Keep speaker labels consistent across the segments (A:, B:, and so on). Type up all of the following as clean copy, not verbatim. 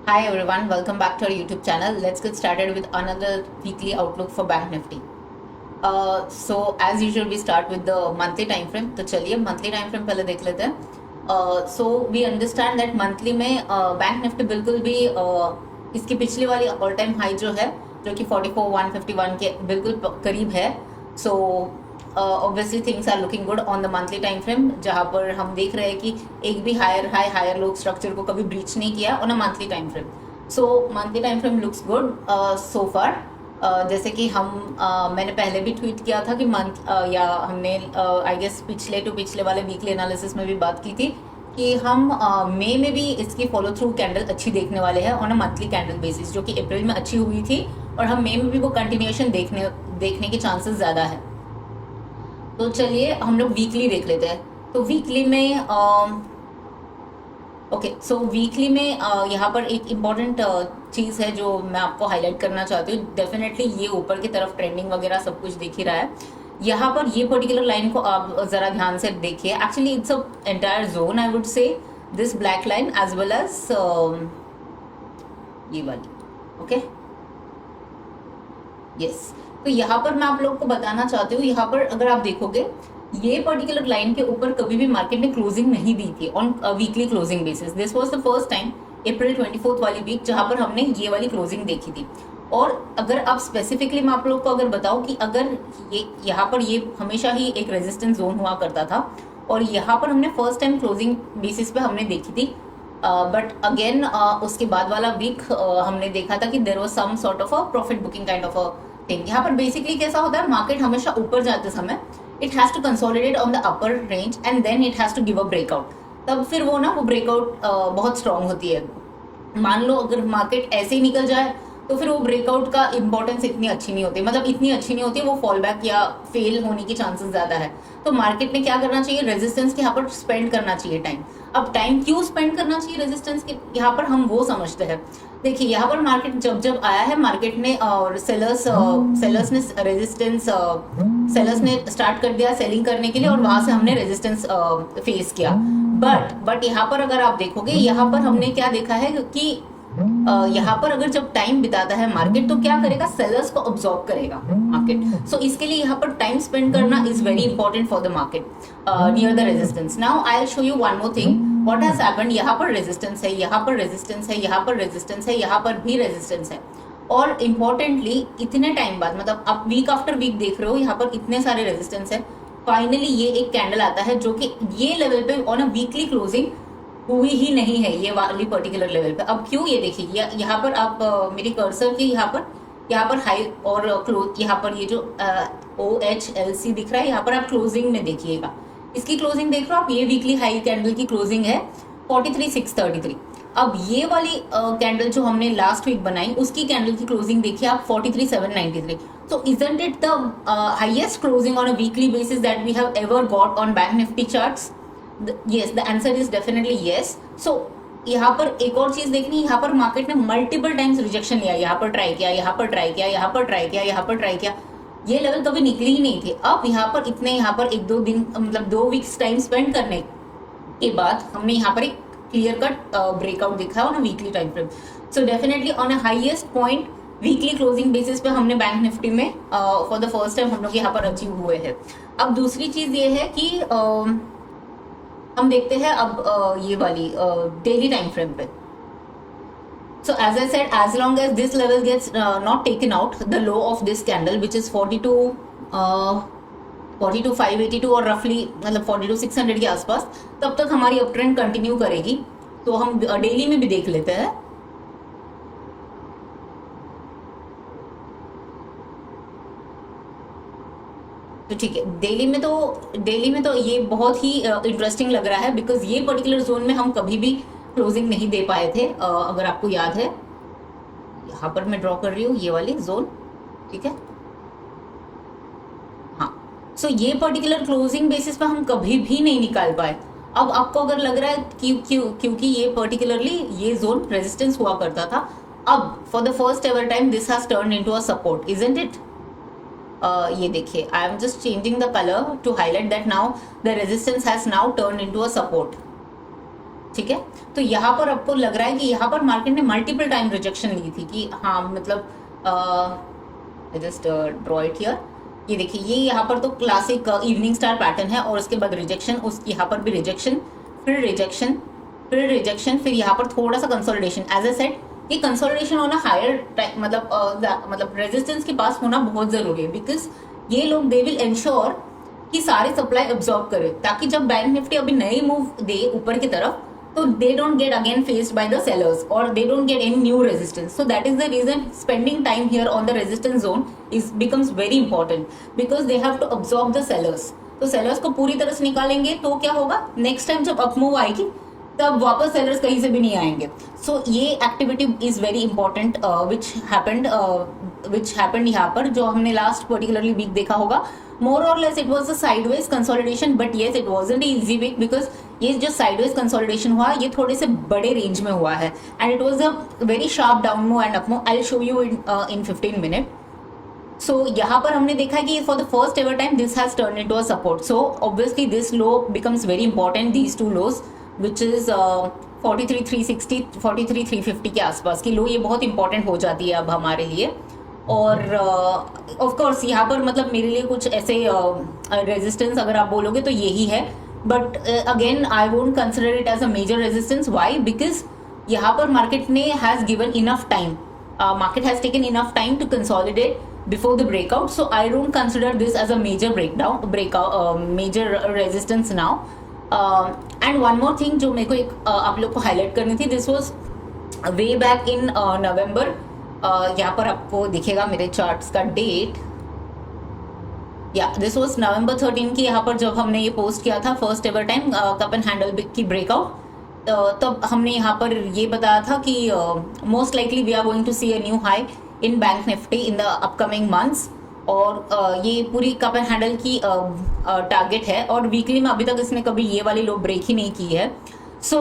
A: Hi everyone, welcome back to our YouTube channel. Let's get started with another weekly outlook for Bank Nifty. So as usual we start with the monthly time frame. तो चलिए monthly time frame पहले देख लेते हैं. So we understand that monthly में bank Nifty बिल्कुल भी इसकी पिछली वाली ऑल टाइम हाई जो है जो कि 44,151 के बिल्कुल करीब है. So obviously things are looking good on the monthly time frame, जहां पर हम देख रहे हैं कि एक भी higher high higher low structure को कभी ब्रीच नहीं किया on a monthly time frame. So monthly time frame looks good so far. जैसे कि मैंने पहले भी ट्वीट किया था कि मंथ या हमने आई गेस पिछले वाले वीकली एनालिसिस में भी बात की थी कि हम मई में भी इसकी फॉलो थ्रू कैंडल अच्छी देखने वाले हैं on a monthly candle basis, जो कि अप्रैल में अच्छी हुई थी और हम मई में भी वो कंटिन्यूएशन देखने के चांसेस ज़्यादा है. तो चलिए हम लोग वीकली देख लेते हैं. तो वीकली में सो वीकली में यहाँ पर एक इम्पॉर्टेंट चीज़ है जो मैं आपको हाईलाइट करना चाहती हूँ. डेफिनेटली ये ऊपर की तरफ ट्रेंडिंग वगैरह सब कुछ दिख ही रहा है. यहाँ पर ये पर्टिकुलर लाइन को आप ज़रा ध्यान से देखिए. Actually it's a entire zone, I would say this black line as well as ये वाली. Okay yes. तो यहाँ पर मैं आप लोगों को बताना चाहती हूँ, यहाँ पर अगर आप देखोगे ये पर्टिकुलर लाइन के ऊपर कभी भी मार्केट ने क्लोजिंग नहीं दी थी on weekly closing basis. This was the first time April 24 वाली वीक जहां पर हमने ये वाली क्लोजिंग देखी थी. और अगर आप स्पेसिफिकली मैं आप लोग को अगर बताऊं कि अगर ये यहाँ पर ये हमेशा ही एक रेजिस्टेंस जोन हुआ करता था और यहाँ पर हमने फर्स्ट टाइम क्लोजिंग बेसिस पे हमने देखी थी. बट अगेन उसके बाद वाला वीक हमने देखा था कि there was some sort of a profit booking kind of a thing. यहाँ पर बेसिकली कैसा होता है, मार्केट हमेशा ऊपर जाते समय it has to consolidate on the upper range and then it has to give a breakout. तब फिर वो ब्रेकआउट बहुत स्ट्रांग होती है. मान लो अगर मार्केट ऐसे ही निकल जाए तो फिर वो ब्रेकआउट का इंपॉर्टेंस इतनी अच्छी नहीं होती, मतलब इतनी अच्छी नहीं होती, वो फॉल बैक या फेल होने की चांसेस ज्यादा है. तो मार्केट ने क्या करना चाहिए, रेजिस्टेंस के यहाँ पर स्पेंड करना चाहिए टाइम. अब टाइम क्यों स्पेंड करना चाहिए रेजिस्टेंस के यहाँ पर, हम वो समझते हैं. देखिए यहाँ पर मार्केट जब जब आया है, मार्केट ने और सेलर्स ने रेजिस्टेंस सेलर्स ने स्टार्ट कर दिया सेलिंग करने के लिए और वहां से हमने रेजिस्टेंस फेस किया. बट यहाँ पर अगर आप देखोगे, यहाँ पर हमने क्या देखा है कि यहाँ पर अगर जब टाइम बिताता है मार्केट तो क्या करेगा, सेलर्स को ऑब्जॉर्व करेगा मार्केट. सो इसके लिए यहाँ पर टाइम स्पेंड करना is very important for the market near the resistance. Now I will show you one more thing what has happened. यहाँ पर रेजिस्टेंस है, यहाँ पर रेजिस्टेंस है, यहाँ पर रेजिस्टेंस है, यहाँ पर भी रेजिस्टेंस है. और इम्पोर्टेंटली इतने टाइम बाद, मतलब आप वीक आफ्टर वीक देख रहे हो, यहाँ पर इतने सारे रेजिस्टेंस है. फाइनली ये एक कैंडल आता है जो कि ये लेवल पे ऑन अ वीकली क्लोजिंग हुई ही नहीं है, ये वाली पर्टिकुलर लेवल पे. अब क्यों, ये देखिए यहाँ पर आप मेरी कर्सर की यहाँ पर हाई और क्लोज, यहाँ पर ये जो OHLC दिख रहा है, यहाँ पर आप क्लोजिंग में देखिएगा. इसकी क्लोजिंग देख रहे हो आप, ये वीकली हाई कैंडल की क्लोजिंग है 43,633. अब ये वाली कैंडल जो हमने लास्ट वीक बनाई उसकी कैंडल की क्लोजिंग देखिए आप 43,793. So isn't it the highest closing on a weekly basis that we have ever got on Bank Nifty charts? Yes, the answer is definitely yes. So यहाँ पर एक और चीज देखनी, यहाँ पर मार्केट ने मल्टीपल टाइम्स रिजेक्शन लिया, यहाँ पर ट्राई किया, यहाँ पर ट्राई किया, यहाँ पर ट्राई किया, यहाँ पर ट्राई किया. ये लेवल कभी निकली ही नहीं थे. अब यहाँ पर एक दो दिन, मतलब 2 वीक्स टाइम स्पेंड करने के बाद हमने यहाँ पर एक क्लियर कट ब्रेकआउट दिखा on weekly time frame. So definitely on a highest point weekly closing basis पे हमने बैंक निफ्टी में फॉर द फर्स्ट टाइम हम लोग यहाँ पर अचीव हुए हैं. अब दूसरी चीज ये है कि हम देखते हैं अब ये वाली डेली टाइम फ्रेम पे. So as I said, as long as this level gets not taken out, the low of this candle which is 42,582 और रफली मतलब 42,600 के आसपास, तब तक हमारी अप ट्रेंड कंटिन्यू करेगी. तो हम डेली में भी देख लेते हैं. तो ठीक है, डेली में तो ये बहुत ही इंटरेस्टिंग लग रहा है बिकॉज ये पर्टिकुलर जोन में हम कभी भी क्लोजिंग नहीं दे पाए थे. अगर आपको याद है, यहाँ पर मैं ड्रॉ कर रही हूँ ये वाली जोन, ठीक है. हाँ, सो ये पर्टिकुलर क्लोजिंग बेसिस पे हम कभी भी नहीं निकाल पाए. अब आपको अगर लग रहा है कि क्योंकि ये पर्टिकुलरली ये जोन रेजिस्टेंस हुआ करता था, अब for the first ever time this has turn into a support, isn't it. ये देखिए, I am just changing the colour to highlight that now the resistance has now turn into a support. ठीक है। तो यहाँ पर आपको लग रहा है कि यहाँ पर मार्केट ने मल्टीपल टाइम रिजेक्शन ली थी कि हाँ मतलब जस्ट ड्रॉ इट हियर। ये देखिए, ये यहाँ पर तो क्लासिक इवनिंग स्टार पैटर्न है और उसके बाद रिजेक्शन, उस यहाँ पर भी रिजेक्शन, फिर रिजेक्शन, फिर रिजेक्शन, फिर यहाँ पर थोड़ा सा कंसोलिडेशन। एज ए सेट, ये कंसोलिडेशन होना हायर मतलब रेजिस्टेंस के पास होना बहुत जरूरी है, बिकॉज ये लोग दे विल एंश्योर कि सारे सप्लाई एब्जॉर्ब करे, ताकि जब बैंक निफ्टी अभी नई मूव दे ऊपर की तरफ तो they don't get again faced by the sellers और they don't get any new resistance. So that is the reason spending time here on the resistance zone is becomes very important, because they have to absorb the sellers. तो sellers को पूरी तरह से निकालेंगे तो क्या होगा, नेक्स्ट टाइम जब अप मूव आएगी तब वापस सेलर्स कहीं से भी नहीं आएंगे। सो ये activity is very important which happened यहाँ पर, जो हमने लास्ट पर्टिकुलरली वीक देखा होगा। मोर और less it was a sideways consolidation, but yes it wasn't easy week, because ये जो साइडवेज कंसोलिडेशन हुआ ये थोड़े से बड़े रेंज में हुआ है and it was a very sharp down move and up move. I will show you in 15 minute. सो यहाँ पर हमने देखा है कि for the first ever time this has turn into a support. So obviously this low becomes very important, these two lows which is 43,360 43,350 के आसपास की लो, ये बहुत इंपॉर्टेंट हो जाती है अब हमारे लिए। और ऑफ कोर्स यहाँ पर मतलब मेरे लिए कुछ ऐसे रेजिस्टेंस अगर आप बोलोगे तो यही है, but again I won't consider it as a major resistance. Why? Because यहाँ पर मार्केट ने has given enough time, market has taken enough time to consolidate before the breakout, so I don't consider this as a major major resistance now. And one more thing जो मेरे को एक आप लोग को हाईलाइट करनी थी, this was way back in November। यहाँ पर आपको दिखेगा मेरे चार्ट्स का डेट, या दिस वॉज November 13 की, यहाँ पर जब हमने ये पोस्ट किया था first ever time cup and handle की ब्रेकआउट, तब हमने यहाँ पर ये बताया था कि most likely we are going to see a new high in bank nifty in the upcoming months. और ये पूरी कप एंड हैंडल की टारगेट है और वीकली में अभी तक इसने कभी ये वाली लो ब्रेक ही नहीं की है। सो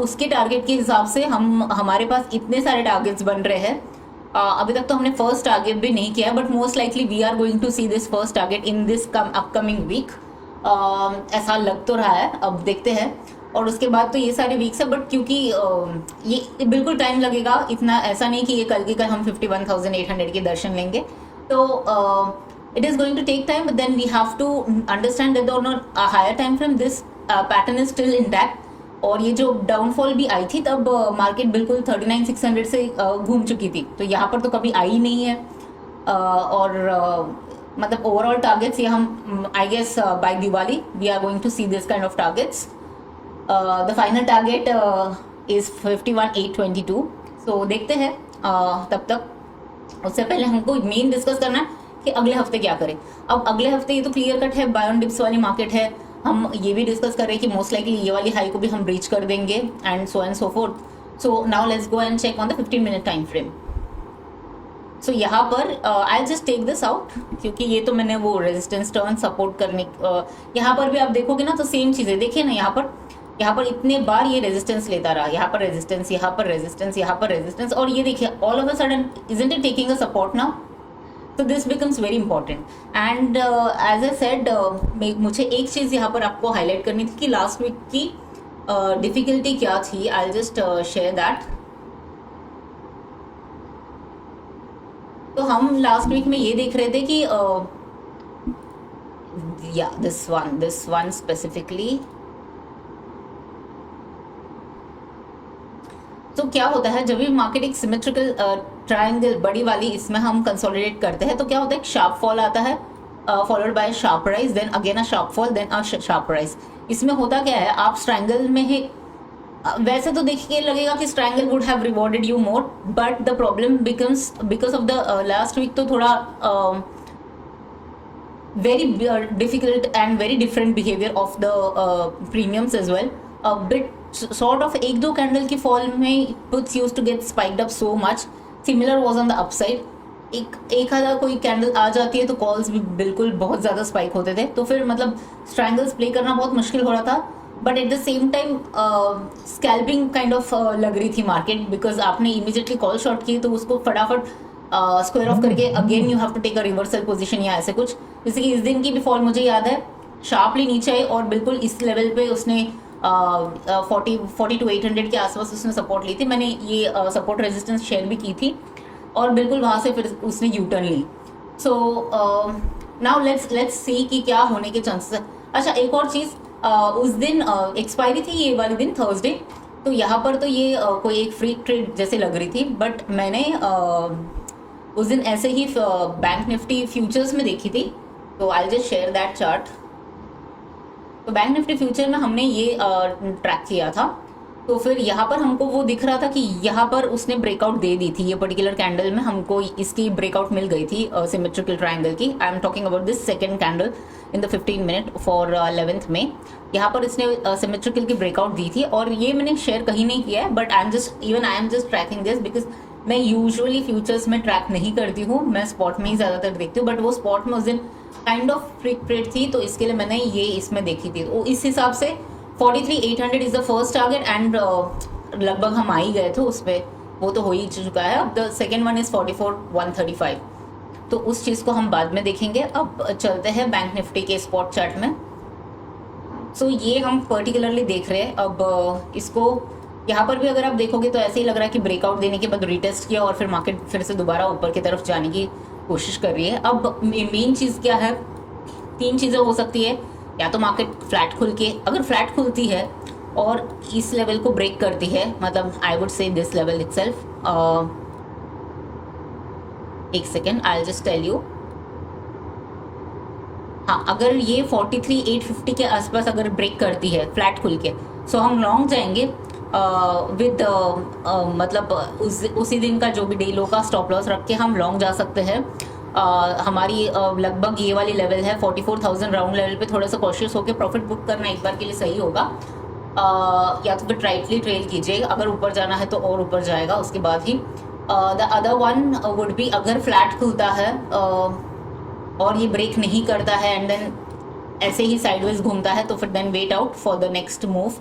A: उसके टारगेट के हिसाब से हमारे पास इतने सारे टारगेट्स बन रहे हैं। अभी तक तो हमने फर्स्ट टारगेट भी नहीं किया, but most likely we are going to see this first target in this upcoming week. ऐसा लग तो रहा है, अब देखते हैं। और उसके बाद तो ये सारे वीक्स है, बट क्योंकि ये बिल्कुल टाइम लगेगा, इतना ऐसा नहीं कि ये कल की कल हम 51,800 के दर्शन लेंगे। तो it is going to take time, but then we have to understand that on a higher time frame this pattern is still intact. और ये जो डाउनफॉल भी आई थी तब मार्केट बिल्कुल 39,600 से घूम चुकी थी, तो यहाँ पर तो कभी आई नहीं है। मतलब ओवरऑल टारगेट्स ये हम I guess by Diwali we are going to see this kind of targets. The final target is 51,822। So देखते हैं तब तक। उससे पहले हमको मेन डिस्कस करना है कि अगले हफ्ते क्या करें। अब अगले हफ्ते ये तो क्लियर कट है, बाय ऑन डिप्स वाली मार्केट है। हम ये भी डिस्कस कर रहे हैं कि मोस्ट लाइकली ये वाली हाई को भी हम रीच कर देंगे and so forth. So now let's go and check on the 15 minute time frame. So यहाँ पर I just take this out, क्योंकि ये तो मैंने वो रेजिस्टेंस टर्न सपोर्ट करने यहाँ पर भी आप देखोगे ना तो सेम चीज़ें देखिए ना, यहाँ पर इतने बार ये रेजिस्टेंस लेता रहा, यहाँ पर रेजिस्टेंस, यहाँ पर रेजिस्टेंस, यहाँ पर रेजिस्टेंस, और ये देखिए all of a sudden isn't it taking a support now. तो this becomes very important and as I said मुझे एक चीज़ यहाँ पर आपको हाईलाइट करनी थी कि लास्ट वीक की डिफिकल्टी क्या थी। I just share that. तो हम लास्ट वीक में ये देख रहे थे कि या दिस वन स्पेसिफिकली। तो क्या होता है जब भी मार्केट एक सिमेट्रिकल ट्रायंगल बड़ी वाली इसमें हम कंसोलिडेट करते हैं तो क्या होता है, एक शार्प फॉल आता है followed by sharp rise, then again a sharp fall, then a sharp rise. इसमें होता क्या है, आप ट्रायंगल में है वैसे तो देखिए लगेगा कि triangle would have rewarded you more, but the problem becomes because of the last week तो थोड़ा very difficult and very different behavior of the premiums as well. A bit sort of एक दो कैंडल की fall में puts used to get spiked up so much. Similar was on the upside. एक आधा कोई candle आ जाती है तो कॉल्स भी बिल्कुल बहुत ज़्यादा स्पाइक होते थे, तो फिर मतलब स्ट्रैंगल्स प्ले करना बहुत मुश्किल हो रहा था। But at the same time scalping kind of लग रही थी मार्केट, बिकॉज आपने इमीडिएटली कॉल शॉर्ट की तो उसको फटाफट स्क्वायर ऑफ करके again you have to take a reversal position या ऐसे कुछ। जैसे कि इस दिन की भी फॉल मुझे याद है, शार्पली नीचे आई और बिल्कुल इस लेवल पे उसने 40 टू 800 के आसपास उसने सपोर्ट ली थी। मैंने ये सपोर्ट रेजिस्टेंस शेयर भी की थी और बिल्कुल वहाँ से फिर उसने यू टर्न ली। सो नाउ लेट्स सी कि क्या होने के चांसेस है। अच्छा, एक और चीज़, उस दिन एक्सपायरी थी ये वाले दिन, थर्सडे, तो यहाँ पर तो ये कोई एक फ्री ट्रेड जैसे लग रही थी, बट मैंने उस दिन ऐसे ही बैंक निफ्टी फ्यूचर्स में देखी थी। तो I just share that chart. तो बैंक निफ्टी फ्यूचर में हमने ये ट्रैक किया था। तो फिर यहाँ पर हमको वो दिख रहा था कि यहाँ पर उसने ब्रेकआउट दे दी थी। ये पर्टिकुलर कैंडल में हमको इसकी ब्रेकआउट मिल गई थी सिमेट्रिकल ट्रायंगल की। I am talking about this second candle in the 15 minute for 11th में। यहाँ पर इसने सिमेट्रिकल की ब्रेकआउट दी थी और ये मैंने शेयर कहीं नहीं किया है, but I am just tracking this because मैं यूजुअली फ्यूचर्स में ट्रैक नहीं करती हूँ, मैं स्पॉट में ही ज़्यादातर देखती हूँ। बट वो स्पॉट में उस दिन काइंड ऑफ फ्रिक ट्रेड थी, तो इसके लिए मैंने ये इसमें देखी थी। तो इस हिसाब से 43,800 is the first target and लगभग हम आ ही गए थे उस पर, वो तो हो ही चुका है। अब द सेकेंड वन इज 44,135, तो उस चीज़ को हम बाद में देखेंगे। अब चलते हैं बैंक निफ्टी के स्पॉट चार्ट में। सो ये हम पर्टिकुलरली देख रहे हैं। अब इसको यहाँ पर भी अगर आप देखोगे तो ऐसे ही लग रहा है कि ब्रेकआउट देने के बाद रिटेस्ट किया और फिर मार्केट फिर से दोबारा ऊपर की तरफ जाने की कोशिश कर रही है। अब मेन चीज़ क्या है, तीन चीज़ें हो सकती है। या तो मार्केट फ्लैट खुल के, अगर फ्लैट खुलती है और इस लेवल को ब्रेक करती है, मतलब I would say this level itself, एक second I just tell you. हाँ, अगर ये 43,850 के आसपास अगर ब्रेक करती है फ्लैट खुल के, सो हम लॉन्ग जाएंगे विद मतलब उसी दिन का जो भी डे लो का स्टॉप लॉस रख के हम लॉन्ग जा सकते हैं। हमारी लगभग ये वाली लेवल है 44,000 राउंड लेवल पे थोड़ा सा कॉशियस होकर प्रॉफिट बुक करना एक बार के लिए सही होगा। या तो फिर ट्राइटली ट्रेल कीजिए, अगर ऊपर जाना है तो और ऊपर जाएगा उसके बाद ही। The other one would be, अगर फ्लैट खुलता है और ये ब्रेक नहीं करता है एंड देन ऐसे ही साइडवेज घूमता है, तो फिर then wait out for the next move,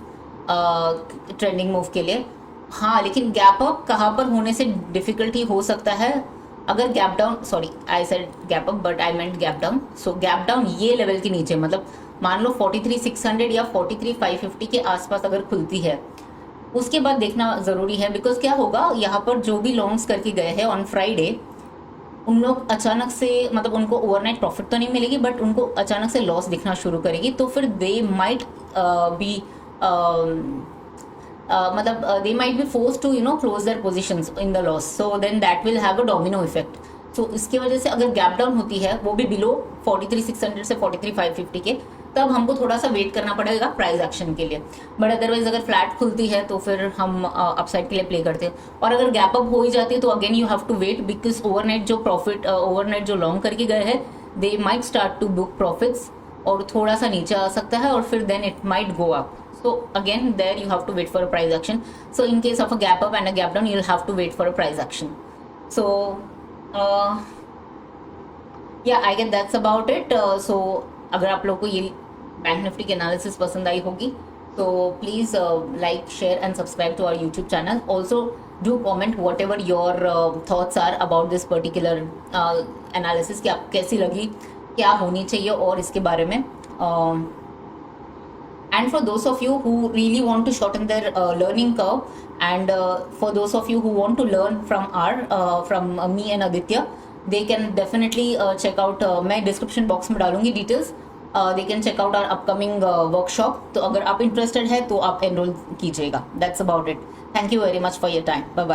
A: trending move के लिए। हाँ, लेकिन गैप अप कहाँ पर होने से डिफिकल्टी हो सकता है, अगर gap down, sorry I said gap up but I meant gap down. So gap down ये लेवल के नीचे, मतलब मान लो 43,600 या 43,550 के आसपास अगर खुलती है, उसके बाद देखना ज़रूरी है। बिकॉज क्या होगा, यहाँ पर जो भी लॉन्ग्स करके गए हैं ऑन फ्राइडे, उन लोग अचानक से, मतलब उनको ओवरनाइट प्रॉफिट तो नहीं मिलेगी बट उनको अचानक से लॉस दिखना शुरू करेगी। तो फिर दे माइट बी मतलब they might be forced to close their positions in the loss, so then that will have a domino effect. So इसकी वजह से अगर गैप डाउन होती है वो भी बिलो 43,600 से 43,550 के, तब हमको थोड़ा सा वेट करना पड़ेगा प्राइस एक्शन के लिए। बट अदरवाइज अगर फ्लैट खुलती है तो फिर हम अपसाइड के लिए प्ले करते हैं। और अगर गैप अप हो ही जाती है तो again you have to wait, because overnight जो प्रॉफिट ओवरनाइट जो लॉन्ग करके गए हैं, they might start to book profits और थोड़ा सा नीचे आ सकता है और फिर then it might go up. So again there you have to wait for a price action. So in case of a gap up and a gap down, you'll have to wait for a price action. So yeah, I guess that's about it. So अगर आप लोग को ये bank Nifty की analysis पसंद आई होगी तो please like, share and subscribe to our YouTube channel. Also do comment whatever your thoughts are about this particular analysis, कि आपको कैसी लगी, क्या होनी चाहिए और इसके बारे में. And for those of you who really want to shorten their learning curve, and for those of you who want to learn from me and Aditya, they can definitely check out, मैं description box में डालूंगी details. They can check out our upcoming workshop. तो अगर आप interested है तो आप enroll कीजिएगा. That's about it. Thank you very much for your time. Bye bye.